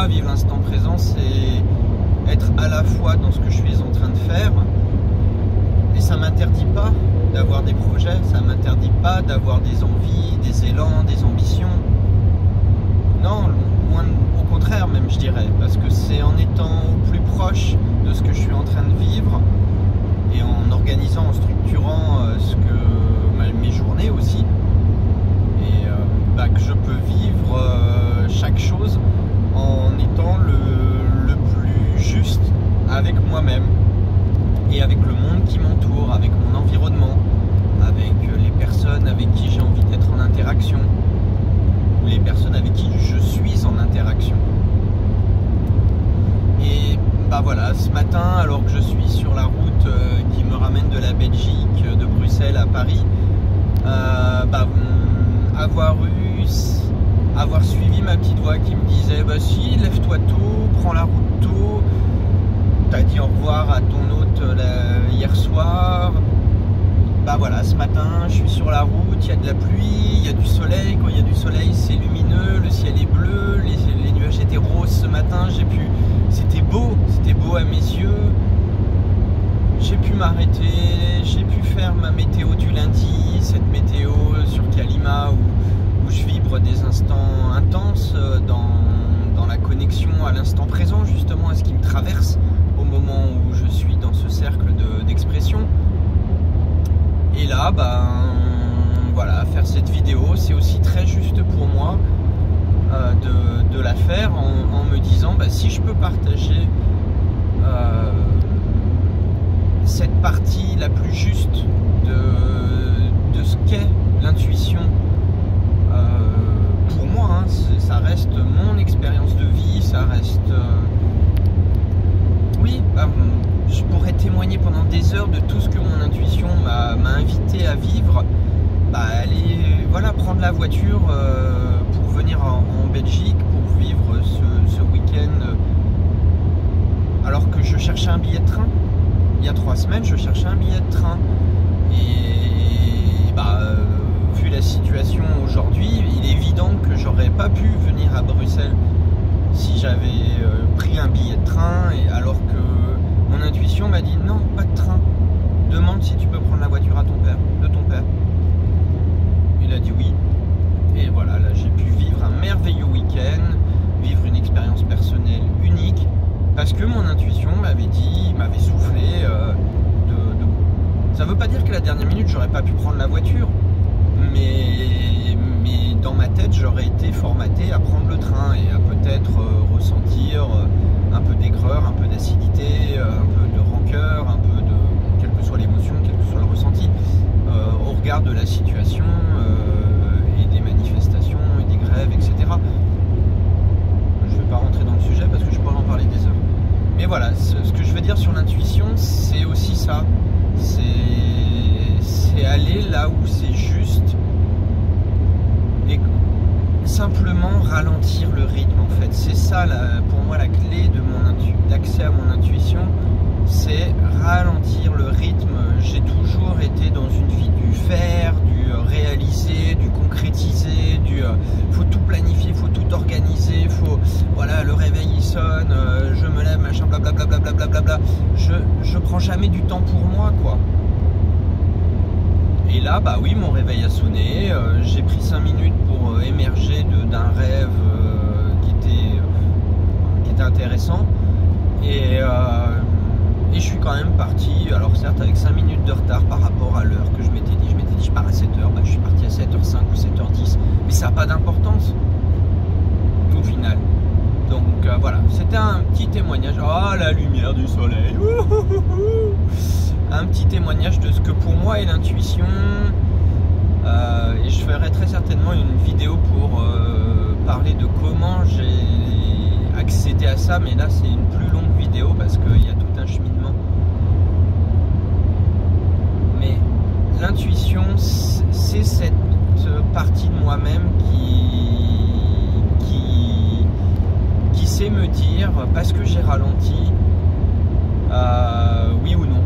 vivre l'instant présent, c'est être à la fois dans ce que je suis en train de faire, et ça m'interdit pas d'avoir des projets, ça m'interdit pas d'avoir des envies, des élans, des ambitions. Non, loin, au contraire même, je dirais, parce que c'est en étant au plus proche de ce que je suis en train de vivre et en organisant, en structurant mes journées aussi, et que je peux vivre chaque chose en étant le plus juste avec moi-même et avec le monde qui m'entoure, avec mon environnement, avec les personnes avec qui j'ai envie d'être en interaction, ou les personnes avec qui je suis en interaction. Et voilà, ce matin, alors que je suis sur la route qui me ramène de la Belgique, de Bruxelles à Paris, avoir suivi ma petite voix qui me disait si, lève-toi tôt, prends la route tôt, t'as dit au revoir à ton hôte hier soir. Voilà, ce matin je suis sur la route, il y a de la pluie, il y a du soleil. Quand il y a du soleil, c'est lumineux, le ciel est bleu, les nuages étaient roses ce matin. C'était beau à mes yeux. J'ai pu m'arrêter, j'ai pu faire ma météo du lundi, cette météo sur Kalima où je vibre des instants intenses dans la connexion à l'instant présent, justement à ce qui me traverse au moment où je suis dans ce cercle d'expression. Et là, voilà, faire cette vidéo, c'est aussi très juste pour moi de la faire en me disant si je peux partager cette partie la plus juste de ce qu'est l'intuition, pour moi, ça reste mon expérience de vie, ça reste... oui, je pourrais témoigner pendant des heures de tout ce que mon intuition m'a invité à vivre. Aller prendre la voiture pour venir en Belgique, pour vivre ce week-end, alors que je cherchais un billet de train. Il y a 3 semaines, je cherchais un billet de train. Et vu la situation aujourd'hui, il est évident que j'aurais pas pu venir à Bruxelles si j'avais pris un billet de train, alors que mon intuition m'a dit non, pas de train. Demande si tu peux prendre la voiture de ton père. Il a dit oui. Et voilà, là j'ai pu vivre un merveilleux week-end, vivre une expérience personnelle unique, parce que mon intuition m'avait soufflé Ça veut pas dire qu'à la dernière minute j'aurais pas pu prendre la voiture, mais dans ma tête j'aurais été formaté à prendre le train et à peut-être ressentir un peu d'aigreur, un peu d'acidité, un peu de rancœur, un peu de... quelle que soit l'émotion, quel que soit le ressenti, au regard de la situation et des manifestations et des grèves, etc. Je ne vais pas rentrer dans le sujet parce que je pourrais en parler des heures. Mais voilà, ce que je veux dire sur l'intuition, c'est aussi ça. C'est aller là où c'est juste et simplement ralentir le rythme en fait. C'est ça pour moi la clé d'accès à mon intuition, c'est ralentir le rythme. J'ai toujours été dans une vie du faire, du réaliser, du concrétiser, faut tout planifier, faut tout organiser, voilà, le réveil il sonne, je me lève, machin, blablabla, blablabla. Je prends jamais du temps pour moi, quoi. Et là, oui, mon réveil a sonné, j'ai pris 5 minutes pour émerger d'un rêve qui était intéressant, et je suis quand même parti, alors certes avec 5 minutes de retard par rapport à l'heure que je m'étais dit. Je m'étais dit je pars à 7h, je suis parti à 7h05 ou 7h10, mais ça n'a pas d'importance au final. Donc voilà, c'était un petit témoignage. Oh, la lumière du soleil. Un petit témoignage de ce que pour moi est l'intuition. Et je ferai très certainement une vidéo pour parler de comment j'ai accédé à ça, mais là c'est une plus longue vidéo parce qu'il y a tout un cheminement. Mais l'intuition, c'est cette partie de moi-même qui sait me dire, parce que j'ai ralenti, oui ou non.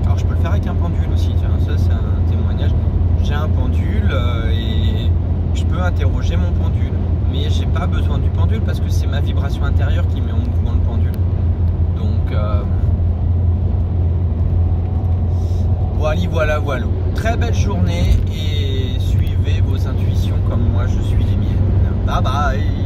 Alors je peux le faire avec un pendule aussi, tiens, ça c'est un témoignage. J'ai un pendule et je peux interroger mon pendule. mais j'ai pas besoin du pendule parce que c'est ma vibration intérieure qui met en mouvement le pendule. Donc voilà. Très belle journée et suivez vos intuitions comme moi je suis les miennes. Bye bye.